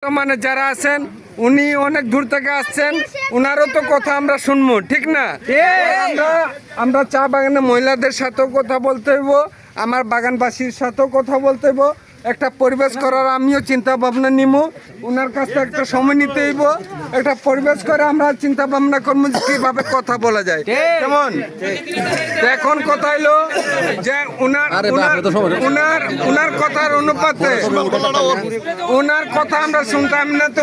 মানে যারা আছেন উনি অনেক দূর থেকে আসছেন, উনারও তো কথা আমরা শুনবো, ঠিক না? আমরা চা বাগানে মহিলাদের সাথেও কথা বলতে হইব, আমার বাগানবাসীর সাথেও কথা বলতে হইব, একটা পরিবেশ করার আমিও চিন্তা ভাবনা নিব, ওনার কাছ থেকে একটা সময় নিতে হইব, একটা পরিবেশ করে আমরা চিন্তা ভাবনা করবো যে কিভাবে কথা বলা যায়। কেমন এখন কথা হইলো যে উনার কথার অনুপাতে ওনার কথা আমরা শুনতাম না, তো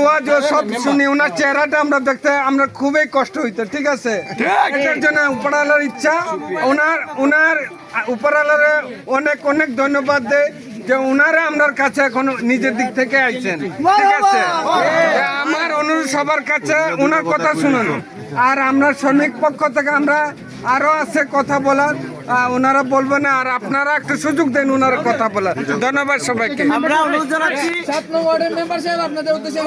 সব শুনি ওনার চেহারাটা আমরা দেখতে আমরা খুবই কষ্ট হইতো, ঠিক আছে? এটার জন্য উপরালার ইচ্ছা, ওনার উপরালার অনেক অনেক ধন্যবাদ দেয় যে উনারা আমার কাছে এখন নিজের দিক থেকে আইছেন, ঠিক আছে? আমার অনুরোধ সবার কাছে উনার কথা শুনুন, আর আমরা শ্রমিক পক্ষ থেকে আমরা আরো আছে কথা বলার, ওনারা বলবেন না, আর আপনারা একটা সুযোগ দেন ওনারা কথা বলার। ধন্যবাদ সবাইকে। আমরা অনুরোধ জানাচ্ছি 7 নং ওয়ার্ডের মেম্বার সাহেব আপনাদের উদ্দেশ্যে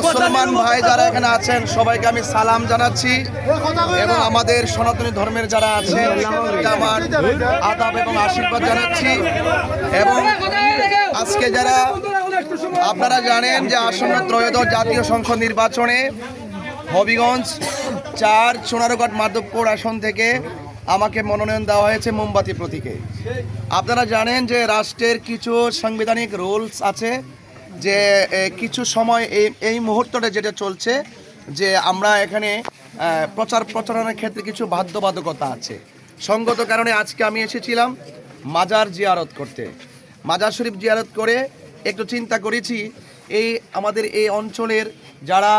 মুসলমান ভাই যারা এখানে আছেন সবাইকে আমি সালাম জানাচ্ছি, এবং আমাদের সনাতনী ধর্মের যারা আছেন আমার আদাব এবং আশীর্বাদ জানাচ্ছি। এবং আজকে যারা আপনারা জানেন যে আসন্ন ত্রয়োদশ জাতীয় সংসদ নির্বাচনে হবিগঞ্জ 4 সোনারঘাট মাধবপুর আসন থেকে আমাকে মনোনয়ন দেওয়া হয়েছে মোমবাতি প্রতীকে। আপনারা জানেন যে রাষ্ট্রের কিছু সাংবিধানিক রুলস আছে, যে কিছু সময় এই মুহূর্তটা যেটা চলছে, যে আমরা এখানে প্রচারণার ক্ষেত্রে কিছু বাধ্যবাধকতা আছে। সঙ্গত কারণে আজকে আমি এসেছিলাম মাজার জিয়ারত করতে। মাজার শরীফ জিয়ারত করে একটু চিন্তা করেছি, আমাদের এই অঞ্চলের যারা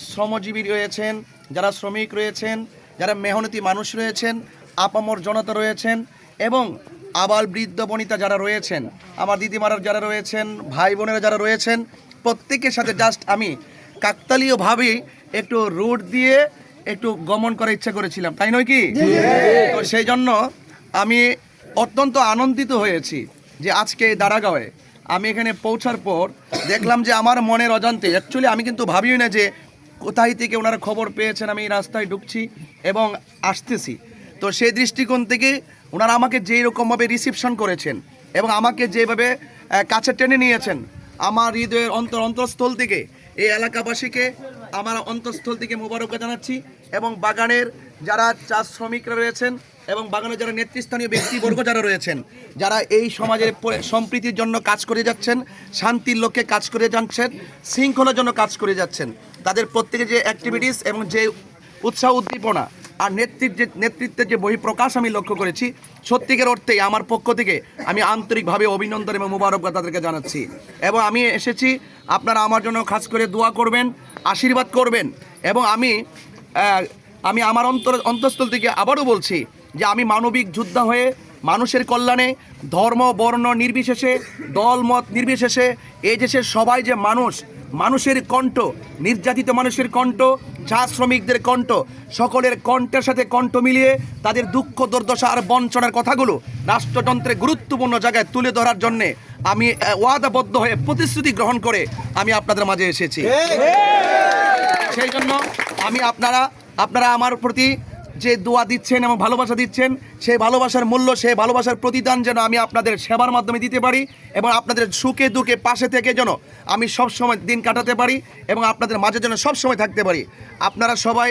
শ্রমজীবী রয়েছেন, যারা শ্রমিক রয়েছেন, যারা মেহনতি মানুষ রয়েছেন, আপামর জনতা রয়েছেন, এবং আবাল বৃদ্ধ বনিতা যারা রয়েছেন, আমার দিদিমারা যারা রয়েছেন, ভাই বোনেরা যারা রয়েছেন, প্রত্যেকের সাথে জাস্ট আমি কাকতালীয়ভাবে একটু রুট দিয়ে একটু গমন করার ইচ্ছা করেছিলাম, তাই নয় কি? তো সেই জন্য আমি অত্যন্ত আনন্দিত হয়েছি যে আজকে দাঁড়াগাঁওয়ে আমি এখানে পৌঁছার পর দেখলাম যে আমার মনের অজান্তে, অ্যাকচুয়ালি আমি কিন্তু ভাবিও না যে কোথায় থেকে ওনারা খবর পেয়েছেন আমি রাস্তায় ঢুকছি এবং আসতেছি। তো সেই দৃষ্টিকোণ থেকে ওনারা আমাকে যেই রকমভাবে রিসিপশন করেছেন এবং আমাকে যেভাবে কাছে টেনে নিয়েছেন, আমার হৃদয়ের অন্তঃস্থল থেকে এই এলাকাবাসীকে আমার অন্তঃস্থল থেকে মোবারকবাদ জানাচ্ছি। এবং বাগানের যারা চা শ্রমিকরা রয়েছেন এবং বাগানের যারা নেতৃস্থানীয় ব্যক্তিবর্গ যারা রয়েছেন, যারা এই সমাজের সম্প্রীতির জন্য কাজ করে যাচ্ছেন, শান্তির লক্ষ্যে কাজ করে যাচ্ছেন, শৃঙ্খলার জন্য কাজ করে যাচ্ছেন, তাদের প্রত্যেকের যে অ্যাক্টিভিটিস এবং যে উৎসাহ উদ্দীপনা আর নেতৃত্বের যে বহিঃপ্রকাশ আমি লক্ষ্য করেছি, সত্যিকার অর্থেই আমার পক্ষ থেকে আমি আন্তরিকভাবে অভিনন্দন এবং মোবারকবাদ তাদেরকে জানাচ্ছি। এবং আমি এসেছি, আপনারা আমার জন্য খাস করে দোয়া করবেন, আশীর্বাদ করবেন। এবং আমি আমার অন্তঃস্থল থেকে আবারও বলছি যে আমি মানবিক যোদ্ধা হয়ে মানুষের কল্যাণে ধর্ম বর্ণ নির্বিশেষে, দল মত নির্বিশেষে এই দেশের সবাই যে মানুষের কণ্ঠ, নির্যাতিত মানুষের কণ্ঠ, চা শ্রমিকদের কণ্ঠ, সকলের কণ্ঠের সাথে কণ্ঠ মিলিয়ে তাদের দুঃখ দুর্দশা আর বঞ্চনার কথাগুলো রাষ্ট্রযন্ত্রে গুরুত্বপূর্ণ জায়গায় তুলে ধরার জন্যে আমি ওয়াদাবদ্ধ হয়ে প্রতিশ্রুতি গ্রহণ করে আমি আপনাদের মাঝে এসেছি। সেই জন্য আমি আপনারা আমার প্রতি যে দোয়া দিচ্ছেন এবং ভালোবাসা দিচ্ছেন, সেই ভালোবাসার মূল্য, সেই ভালোবাসার প্রতিদান যেন আমি আপনাদের সেবার মাধ্যমে দিতে পারি, এবং আপনাদের সুখে দুঃখে পাশে থেকে যেন আমি সবসময় দিন কাটাতে পারি এবং আপনাদের মাঝে যেন সবসময় থাকতে পারি। আপনারা সবাই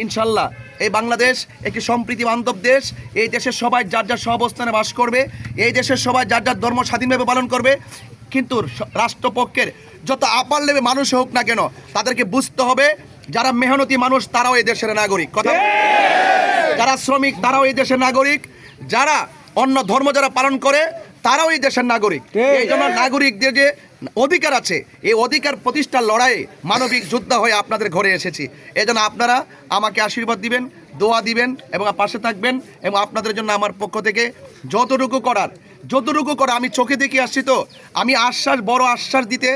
ইনশাল্লাহ, এই বাংলাদেশ একটি সম্প্রীতি বান্ধব দেশ, এই দেশের সবাই যার যার সহাবস্থানে বাস করবে, এই দেশের সবাই যার যার ধর্ম স্বাধীনভাবে পালন করবে। কিন্তু রাষ্ট্রপক্ষের যত আপার লেভে মানুষ হোক না কেন, তাদেরকে বুঝতে হবে যারা মেহনতি মানুষ তারাও এই দেশের নাগরিক, কথা যারা শ্রমিক তারাও এই দেশের নাগরিক, যারা অন্য ধর্ম যারা পালন করে তারাও এই দেশের নাগরিক। এই জন্য নাগরিকদের যে অধিকার আছে, এই অধিকার প্রতিষ্ঠার লড়াইয়ে মানবিক যোদ্ধা হয়ে আপনাদের ঘরে এসেছি। এই জন্য আপনারা আমাকে আশীর্বাদ দিবেন, দোয়া দিবেন এবং পাশে থাকবেন এবং আপনাদের জন্য আমার পক্ষ থেকে যতটুকু করা আমি চোখে দেখে আসছি, তো আমি বড় আশ্বাস দিতে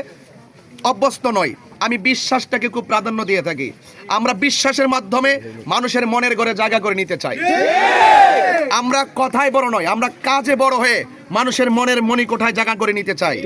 অভ্যস্ত নই, আমি বিশ্বাসটাকে খুব প্রাধান্য দিয়ে থাকি। আমরা বিশ্বাসের মাধ্যমে মানুষের মনের ঘরে জায়গা করে নিতে চাই। আমরা কথায় বড় নয়, আমরা কাজে বড় হয়ে মানুষের মনের মণিকোঠায় জায়গা করে নিতে চাই।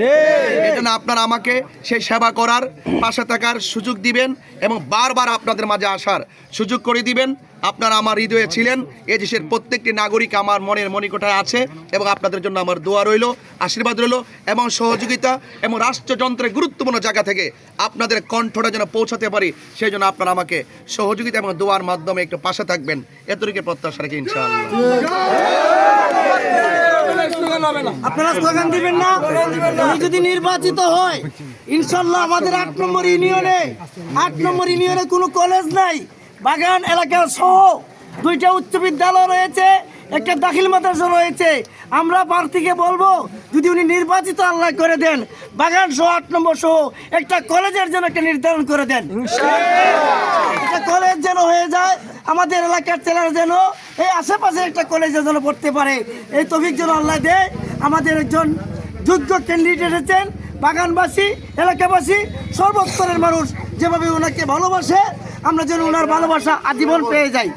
এই জন্য আপনারা আমাকে সেই সেবা করার, পাশে থাকার সুযোগ দিবেন এবং বারবার আপনাদের মাঝে আসার সুযোগ করে দিবেন। আপনারা আমার হৃদয়ে ছিলেন, এই দেশের প্রত্যেকটি নাগরিক আমার মনের মণিকোঠায় আছে এবং আপনাদের জন্য আমার দোয়া রইল, আশীর্বাদ রইল এবং সহযোগিতা এবং রাষ্ট্রযন্ত্রের গুরুত্বপূর্ণ জায়গা থেকে আপনাদের কণ্ঠটা যেন পৌঁছাতে পারি, সেই জন্য আপনারা আমাকে সহযোগিতা এবং দোয়ার মাধ্যমে একটু পাশে থাকবেন, এতটুকু প্রত্যাশা রেখে ইনশাআল্লাহ। আপনারা স্লোগান দিবেন না? উনি যদি নির্বাচিত হয়, ইনশাল্লাহ আমাদের 8 নম্বর ইউনিয়নে কোনো কলেজ নাই, বাগান এলাকা সহ 2টা উচ্চ বিদ্যালয় রয়েছে, একটা দাখিল মাদ্রাসা রয়েছে। আমরা প্রার্থীকে বলবো, যদি উনি নির্বাচিত আল্লাহ করে দেন, বাগান সহ 8 নম্বর সহ একটা কলেজের জন্য একটা নির্ধারণ করে দেন। একটা কলেজ যেন হয়ে যায়, আমাদের এলাকার ছেলেরা যেন এই আশেপাশে একটা কলেজে যেন পড়তে পারে, এই তৌফিক যেন আল্লাহ দেয়। আমাদের একজন যোগ্য ক্যান্ডিডেট এসেছেন, বাগানবাসী, এলাকাবাসী, সর্বস্তরের মানুষ যেভাবে ওনাকে ভালোবাসে, আমরা যেন ওনার ভালোবাসা আজীবন পেয়ে যাই।